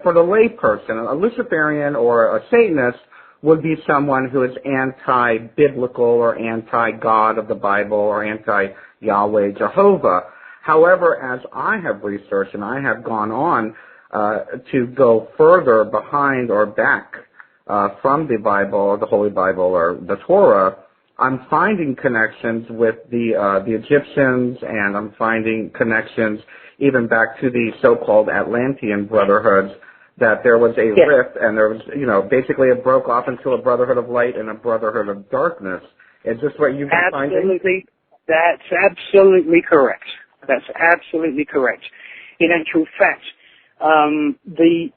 for the layperson, a Luciferian or a Satanist would be someone who is anti-biblical or anti-God of the Bible or anti-Yahweh, Jehovah. However, as I have researched and I have gone on to go further behind or back from the Bible, or the Holy Bible, or the Torah, I'm finding connections with the Egyptians, and I'm finding connections even back to the so-called Atlantean brotherhoods, that there was a rift, and there was, basically it broke off into a brotherhood of light and a brotherhood of darkness. Is this what you've been finding? Absolutely. That's absolutely correct. That's absolutely correct. In actual fact, the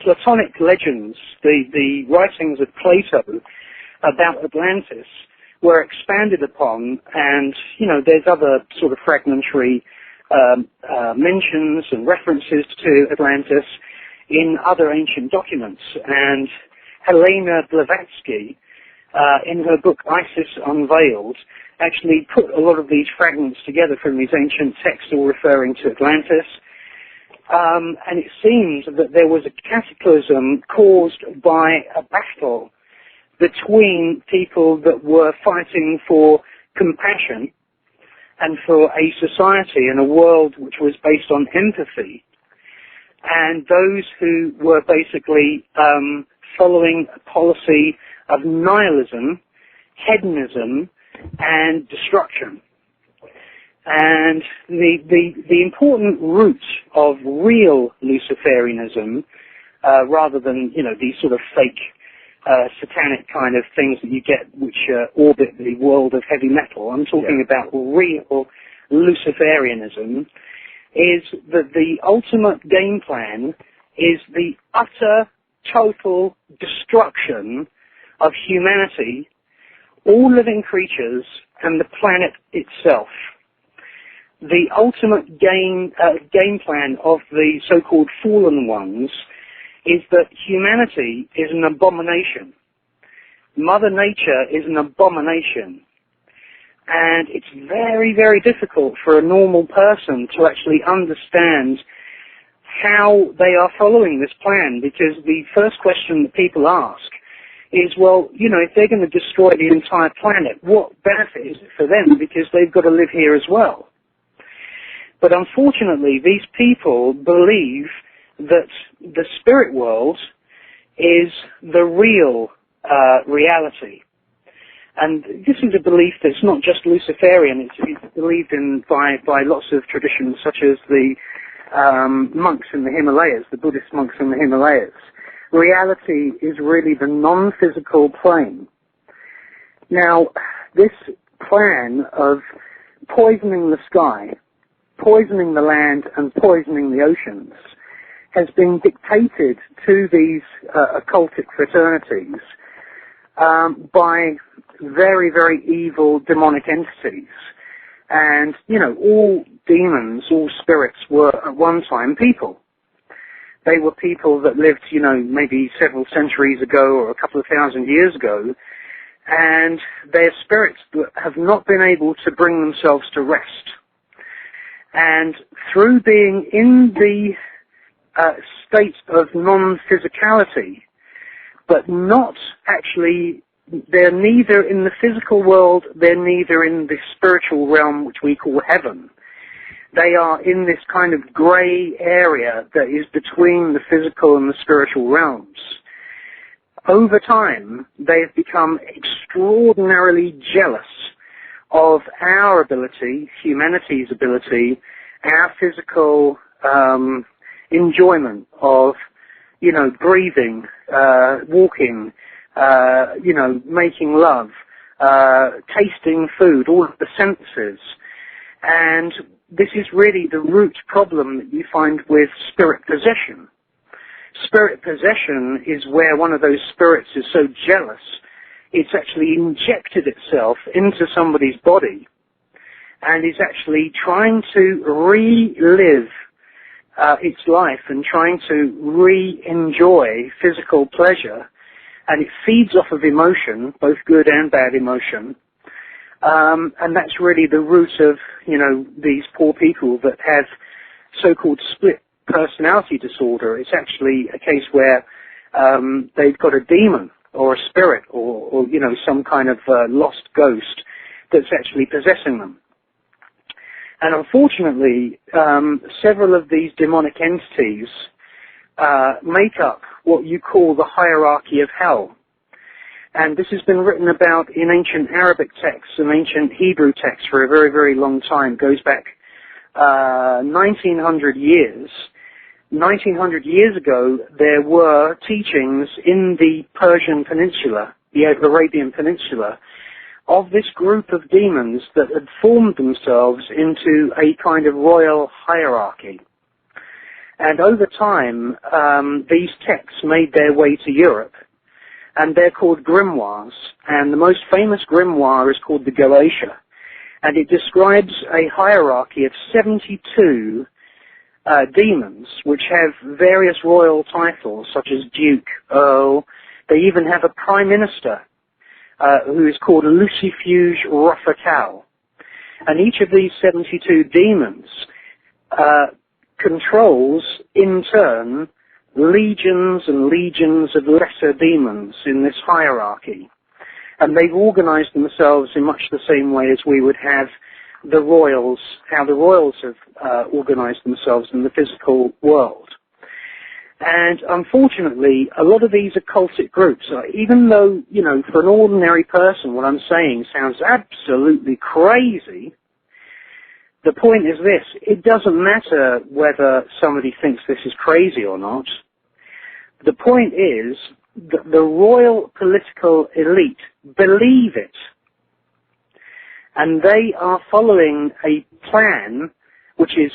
Platonic legends, the writings of Plato about Atlantis were expanded upon, and, there's other sort of fragmentary mentions and references to Atlantis in other ancient documents. And Helena Blavatsky, in her book Isis Unveiled, actually put a lot of these fragments together from these ancient texts all referring to Atlantis. And it seems that there was a cataclysm caused by a battle between people that were fighting for compassion and for a society and a world which was based on empathy, and those who were basically following a policy of nihilism, hedonism, and destruction. And the important root of real Luciferianism, rather than, these sort of fake satanic kind of things that you get which orbit the world of heavy metal, I'm talking about real Luciferianism, is that the ultimate game plan is the utter, total destruction of humanity, all living creatures, and the planet itself. The ultimate game plan of the so-called fallen ones is that humanity is an abomination. Mother Nature is an abomination. And it's very, very difficult for a normal person to actually understand how they are following this plan, because the first question that people ask is, well, if they're going to destroy the entire planet, what benefit is it for them, because they've got to live here as well? But unfortunately, these people believe that the spirit world is the real reality. And this is a belief that's not just Luciferian, it's believed in by lots of traditions, such as the monks in the Himalayas, the Buddhist monks in the Himalayas. Reality is really the non-physical plane. Now, this plan of poisoning the sky, poisoning the land, and poisoning the oceans has been dictated to these occultic fraternities by very, very evil demonic entities. And, all demons, all spirits were at one time people. They were people that lived, maybe several centuries ago or a couple of thousand years ago, and they're spirits that have not been able to bring themselves to rest. And through being in the state of non-physicality, but not actually, they're neither in the physical world, they're neither in the spiritual realm, which we call heaven. They are in this kind of grey area that is between the physical and the spiritual realms. Over time, they have become extraordinarily jealous of our ability, humanity's ability, our physical enjoyment of, breathing, walking, making love, tasting food, all of the senses. And this is really the root problem that you find with spirit possession. Spirit possession is where one of those spirits is so jealous, it's actually injected itself into somebody's body and is actually trying to relive its life and trying to re-enjoy physical pleasure. And it feeds off of emotion, both good and bad emotion. And that's really the root of, these poor people that have so-called split personality disorder. It's actually a case where they've got a demon or a spirit or some kind of lost ghost that's actually possessing them. And unfortunately, several of these demonic entities make up what you call the hierarchy of hell. And this has been written about in ancient Arabic texts and ancient Hebrew texts for a very, very long time. It goes back 1900 years. 1900 years ago, there were teachings in the Persian Peninsula, the Arabian Peninsula, of this group of demons that had formed themselves into a kind of royal hierarchy. And over time, these texts made their way to Europe, and they're called grimoires. And the most famous grimoire is called the Galatia, and it describes a hierarchy of 72 demons, which have various royal titles, such as Duke, Earl. They even have a prime minister, who is called Lucifer Raphael. And each of these 72 demons controls, in turn, legions and legions of lesser demons in this hierarchy. And they've organized themselves in much the same way as we would have the royals, how the royals have organized themselves in the physical world. And unfortunately, a lot of these occultic groups, even though, for an ordinary person, what I'm saying sounds absolutely crazy, the point is this: it doesn't matter whether somebody thinks this is crazy or not. The point is that the royal political elite believe it. And they are following a plan which is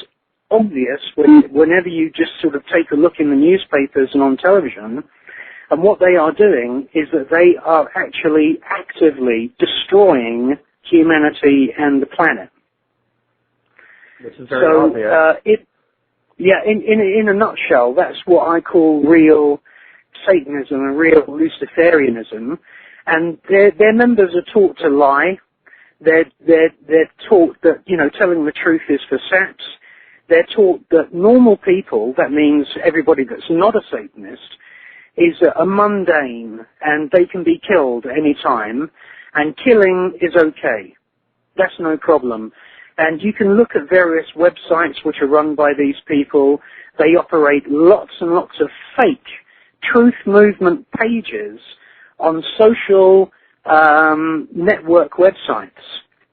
obvious whenever you just sort of take a look in the newspapers and on television. And what they are doing is that they are actually actively destroying humanity and the planet. Which is very obvious. In a nutshell, that's what I call real Satanism and real Luciferianism. And their members are taught to lie. They're taught that, telling the truth is for saps. They're taught that normal people, that means everybody that's not a Satanist, is a mundane and they can be killed any time, and killing is okay. That's no problem. And you can look at various websites which are run by these people. They operate lots and lots of fake truth movement pages on social network websites.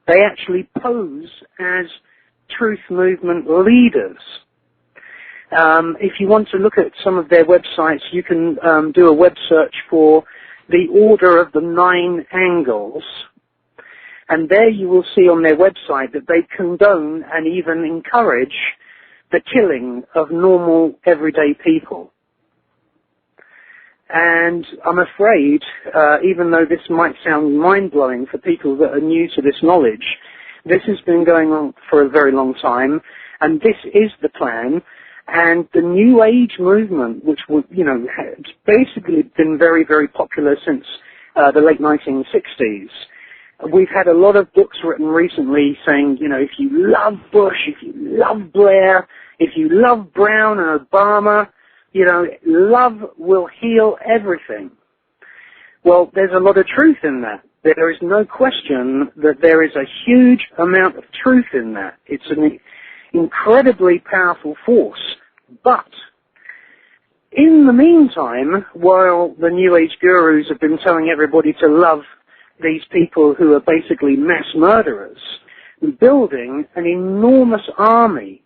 They actually pose as truth movement leaders. If you want to look at some of their websites, you can do a web search for the Order of the Nine Angles, and there you will see on their website that they condone and even encourage the killing of normal, everyday people. And I'm afraid, even though this might sound mind-blowing for people that are new to this knowledge, this has been going on for a very long time, and this is the plan. And the New Age movement, which would, has basically been very, very popular since the late 1960s. We've had a lot of books written recently saying, if you love Bush, if you love Blair, if you love Brown and Obama, love will heal everything. Well, there's a lot of truth in that. There is no question that there is a huge amount of truth in that. It's an incredibly powerful force. But in the meantime, while the New Age gurus have been telling everybody to love these people who are basically mass murderers, building an enormous army